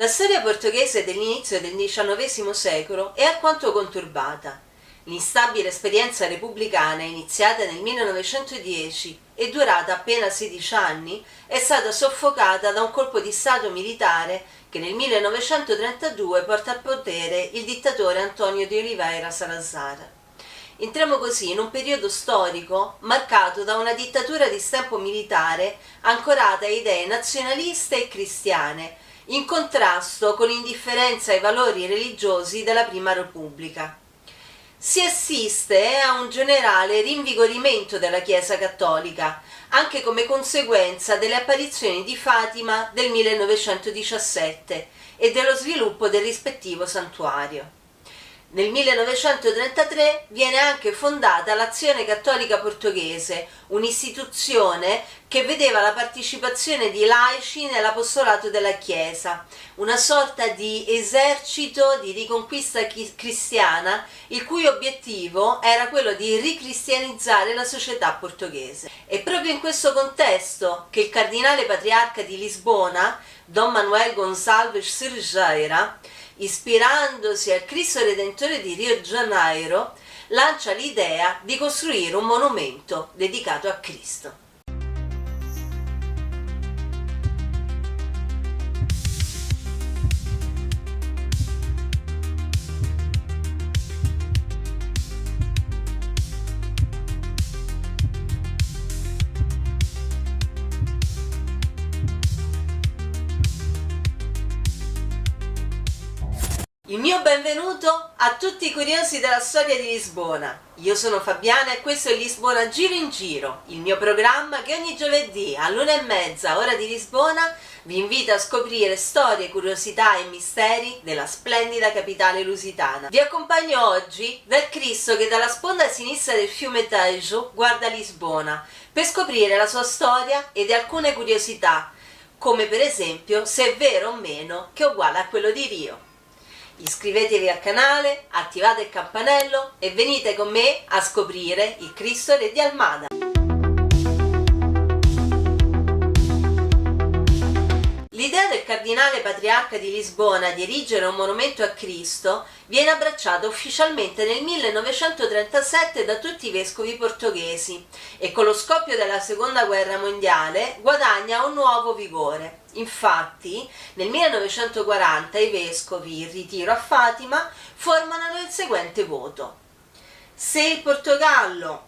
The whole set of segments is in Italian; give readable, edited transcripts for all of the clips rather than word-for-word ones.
La storia portoghese dell'inizio del XIX secolo è alquanto conturbata. L'instabile esperienza repubblicana, iniziata nel 1910 e durata appena 16 anni, è stata soffocata da un colpo di stato militare che nel 1932 porta al potere il dittatore António de Oliveira Salazar. Entriamo così in un periodo storico marcato da una dittatura di stampo militare ancorata a idee nazionaliste e cristiane, in contrasto con l'indifferenza ai valori religiosi della Prima Repubblica. Si assiste a un generale rinvigorimento della Chiesa cattolica, anche come conseguenza delle apparizioni di Fatima del 1917 e dello sviluppo del rispettivo santuario. Nel 1933 viene anche fondata l'Azione Cattolica Portoghese, un'istituzione che vedeva la partecipazione di laici nell'apostolato della Chiesa, una sorta di esercito di riconquista cristiana, il cui obiettivo era quello di ricristianizzare la società portoghese. È proprio in questo contesto che il cardinale patriarca di Lisbona, Dom Manuel Gonçalves Cerqueira, ispirandosi al Cristo Redentore di Rio de Janeiro, lancia l'idea di costruire un monumento dedicato a Cristo. Il mio benvenuto a tutti i curiosi della storia di Lisbona. Io sono Fabiana e questo è Lisbona Giro in Giro, il mio programma che ogni giovedì all'1:30 ora di Lisbona vi invita a scoprire storie, curiosità e misteri della splendida capitale lusitana. Vi accompagno oggi dal Cristo che dalla sponda sinistra del fiume Tejo guarda Lisbona per scoprire la sua storia ed alcune curiosità, come per esempio se è vero o meno che è uguale a quello di Rio. Iscrivetevi al canale, attivate il campanello e venite con me a scoprire il Cristo Re di Almada. L'idea del cardinale patriarca di Lisbona di erigere un monumento a Cristo viene abbracciata ufficialmente nel 1937 da tutti i vescovi portoghesi e con lo scoppio della Seconda Guerra Mondiale guadagna un nuovo vigore. Infatti, nel 1940 i vescovi, in ritiro a Fatima, formano il seguente voto: se il Portogallo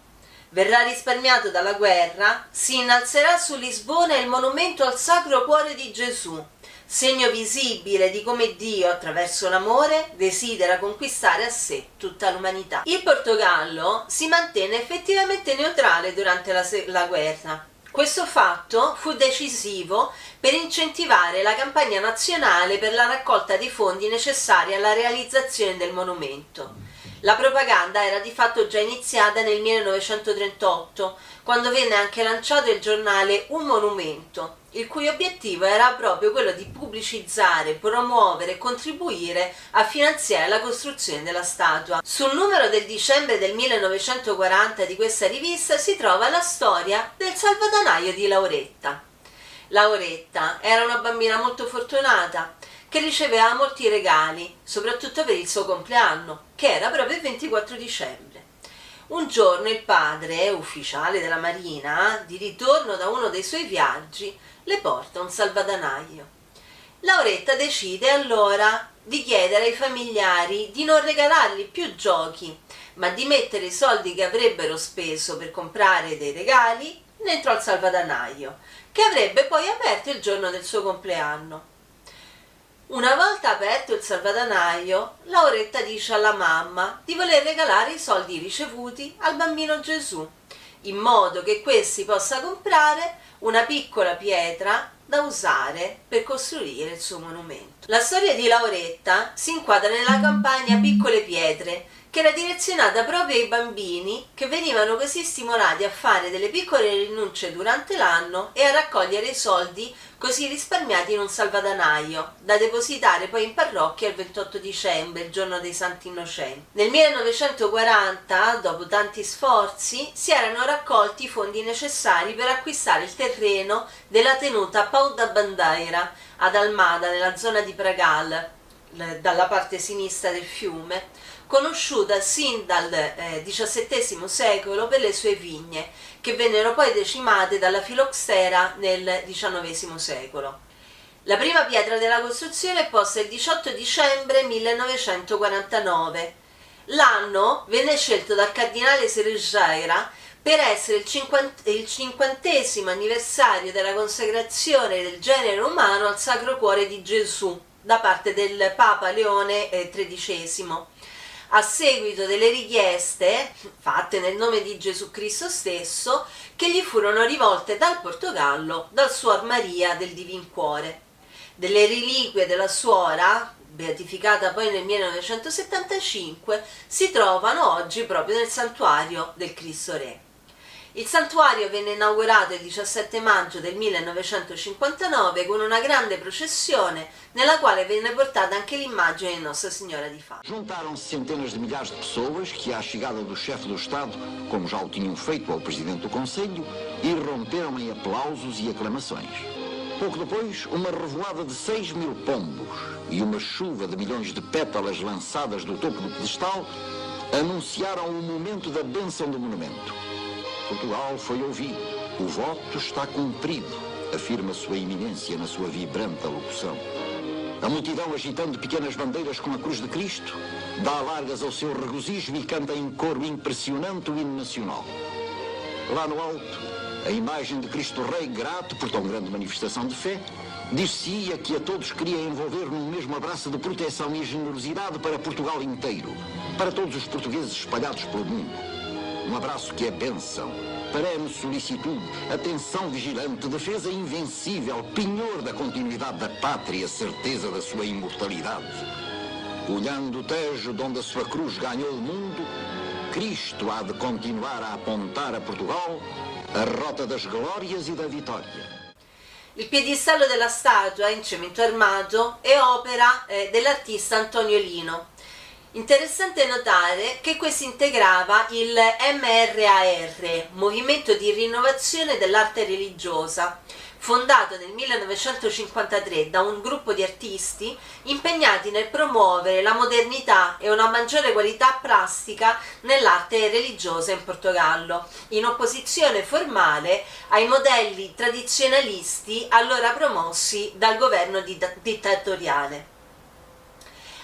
verrà risparmiato dalla guerra, si innalzerà su Lisbona il monumento al Sacro Cuore di Gesù, segno visibile di come Dio, attraverso l'amore, desidera conquistare a sé tutta l'umanità. Il Portogallo si mantenne effettivamente neutrale durante la guerra. Questo fatto fu decisivo per incentivare la campagna nazionale per la raccolta di fondi necessari alla realizzazione del monumento. La propaganda era di fatto già iniziata nel 1938, quando venne anche lanciato il giornale Un Monumento, il cui obiettivo era proprio quello di pubblicizzare, promuovere e contribuire a finanziare la costruzione della statua. Sul numero del dicembre del 1940 di questa rivista si trova la storia del salvadanaio di Lauretta. Lauretta era una bambina molto fortunata che riceveva molti regali, soprattutto per il suo compleanno, che era proprio il 24 dicembre. Un giorno il padre, ufficiale della marina, di ritorno da uno dei suoi viaggi, le porta un salvadanaio. Lauretta decide allora di chiedere ai familiari di non regalargli più giochi, ma di mettere i soldi che avrebbero speso per comprare dei regali dentro al salvadanaio, che avrebbe poi aperto il giorno del suo compleanno. Una volta aperto il salvadanaio, Lauretta dice alla mamma di voler regalare i soldi ricevuti al bambino Gesù, in modo che questi possa comprare una piccola pietra da usare per costruire il suo monumento. La storia di Lauretta si inquadra nella campagna Piccole Pietre, che era direzionata proprio ai bambini, che venivano così stimolati a fare delle piccole rinunce durante l'anno e a raccogliere i soldi così risparmiati in un salvadanaio, da depositare poi in parrocchia il 28 dicembre, il giorno dei Santi Innocenti. Nel 1940, dopo tanti sforzi, si erano raccolti i fondi necessari per acquistare il terreno della tenuta Pau da Bandeira ad Almada, nella zona di Pragal, dalla parte sinistra del fiume, conosciuta sin dal XVII secolo per le sue vigne, che vennero poi decimate dalla filoxera nel XIX secolo. La prima pietra della costruzione è posta il 18 dicembre 1949. L'anno venne scelto dal cardinale Cerejaira per essere il 50° anniversario della consacrazione del genere umano al Sacro Cuore di Gesù da parte del Papa Leone XIII, a seguito delle richieste fatte nel nome di Gesù Cristo stesso, che gli furono rivolte dal Portogallo, dal Suor Maria del Divin Cuore. Delle reliquie della suora, beatificata poi nel 1975, si trovano oggi proprio nel santuario del Cristo Re. Il santuario venne inaugurato il 17 maggio del 1959 con una grande processione nella quale venne portata anche l'immagine di Nossa Signora di Fátima. Juntaram-se centenas de milhares de pessoas que, à chegada do chefe do Estado, como já o tinham feito ao Presidente do Conselho, irromperam em aplausos e aclamações. Pouco depois, uma revoada de 6.000 pombos e uma chuva de milhões de pétalas lançadas do topo do pedestal anunciaram o momento da bênção do monumento. Portugal foi ouvido. O voto está cumprido, afirma Sua Eminência na sua vibrante alocução. A multidão, agitando pequenas bandeiras com a cruz de Cristo, dá largas ao seu regozijo e canta em coro impressionante o hino nacional. Lá no alto, a imagem de Cristo Rei, grato por tão grande manifestação de fé, dir-se-ia que a todos queria envolver num mesmo abraço de proteção e generosidade para Portugal inteiro, para todos os portugueses espalhados pelo mundo. Um abraço que é bênção, perene solicitude, atenção vigilante, defesa invencível, penhor da continuidade da pátria, certeza da sua imortalidade. Olhando o Tejo, de onde a sua cruz ganhou o mundo, Cristo há de continuar a apontar a Portugal a rota das glórias e da vitória. Il piedistallo della statua in cemento armato è opera dell'artista Antonio Lino. Interessante notare che questo integrava il MRAR, Movimento di Rinnovazione dell'Arte Religiosa, fondato nel 1953 da un gruppo di artisti impegnati nel promuovere la modernità e una maggiore qualità plastica nell'arte religiosa in Portogallo, in opposizione formale ai modelli tradizionalisti allora promossi dal governo dittatoriale.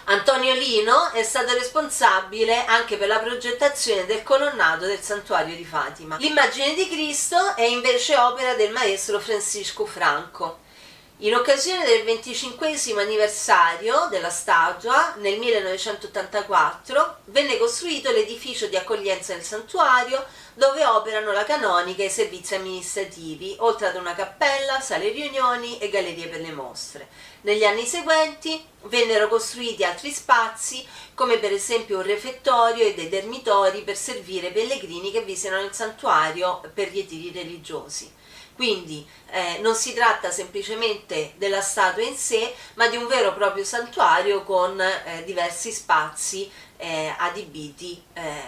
Antonio Lino è stato responsabile anche per la progettazione del colonnato del santuario di Fatima. L'immagine di Cristo è invece opera del maestro Francisco Franco. In occasione del 25° anniversario della statua, nel 1984, venne costruito l'edificio di accoglienza del santuario, dove operano la canonica e i servizi amministrativi, oltre ad una cappella, sale riunioni e gallerie per le mostre. Negli anni seguenti vennero costruiti altri spazi, come per esempio un refettorio e dei dormitori per servire pellegrini che visitano il santuario per ritiri religiosi. Quindi non si tratta semplicemente della statua in sé, ma di un vero e proprio santuario con diversi spazi adibiti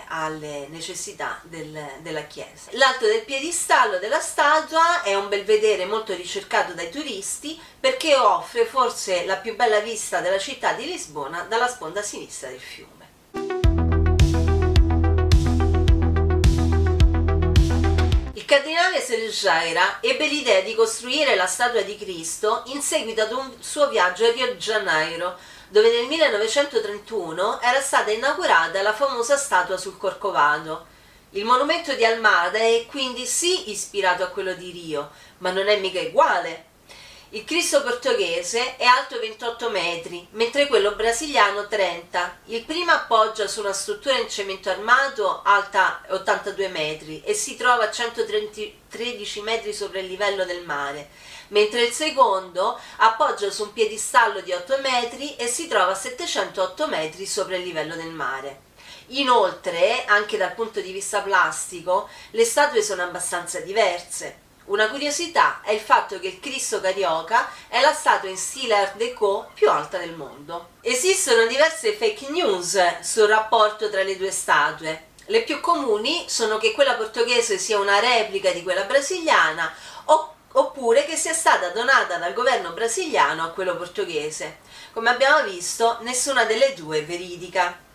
alle necessità della chiesa. L'alto del piedistallo della statua è un belvedere molto ricercato dai turisti perché offre forse la più bella vista della città di Lisbona dalla sponda sinistra del fiume. Il cardinale Cerejaira ebbe l'idea di costruire la statua di Cristo in seguito ad un suo viaggio a Rio de Janeiro, dove nel 1931 era stata inaugurata la famosa statua sul Corcovado. Il monumento di Almada è quindi sì ispirato a quello di Rio, ma non è mica uguale. Il Cristo portoghese è alto 28 metri, mentre quello brasiliano 30. Il primo appoggia su una struttura in cemento armato alta 82 metri e si trova a 113 metri sopra il livello del mare, mentre il secondo appoggia su un piedistallo di 8 metri e si trova a 708 metri sopra il livello del mare. Inoltre, anche dal punto di vista plastico, le statue sono abbastanza diverse. Una curiosità è il fatto che il Cristo Carioca è la statua in stile Art Deco più alta del mondo. Esistono diverse fake news sul rapporto tra le due statue. Le più comuni sono che quella portoghese sia una replica di quella brasiliana oppure che sia stata donata dal governo brasiliano a quello portoghese. Come abbiamo visto, nessuna delle due è veridica.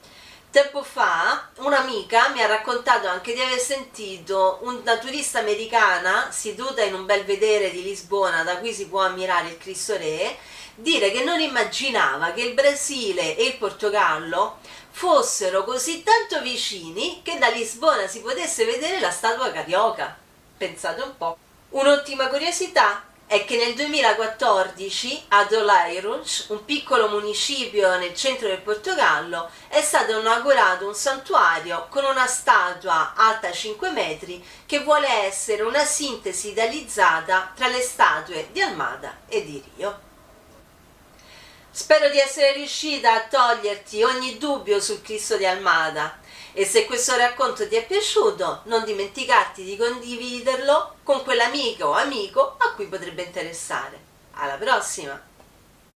Tempo fa un'amica mi ha raccontato anche di aver sentito una turista americana seduta in un belvedere di Lisbona da cui si può ammirare il Cristo Re dire che non immaginava che il Brasile e il Portogallo fossero così tanto vicini che da Lisbona si potesse vedere la statua carioca. Pensate un po'. Un'ultima curiosità è che nel 2014 ad Oleiros, un piccolo municipio nel centro del Portogallo, è stato inaugurato un santuario con una statua alta 5 metri che vuole essere una sintesi idealizzata tra le statue di Almada e di Rio. Spero di essere riuscita a toglierti ogni dubbio sul Cristo di Almada. E se questo racconto ti è piaciuto, non dimenticarti di condividerlo con quell'amica o amico a cui potrebbe interessare. Alla prossima!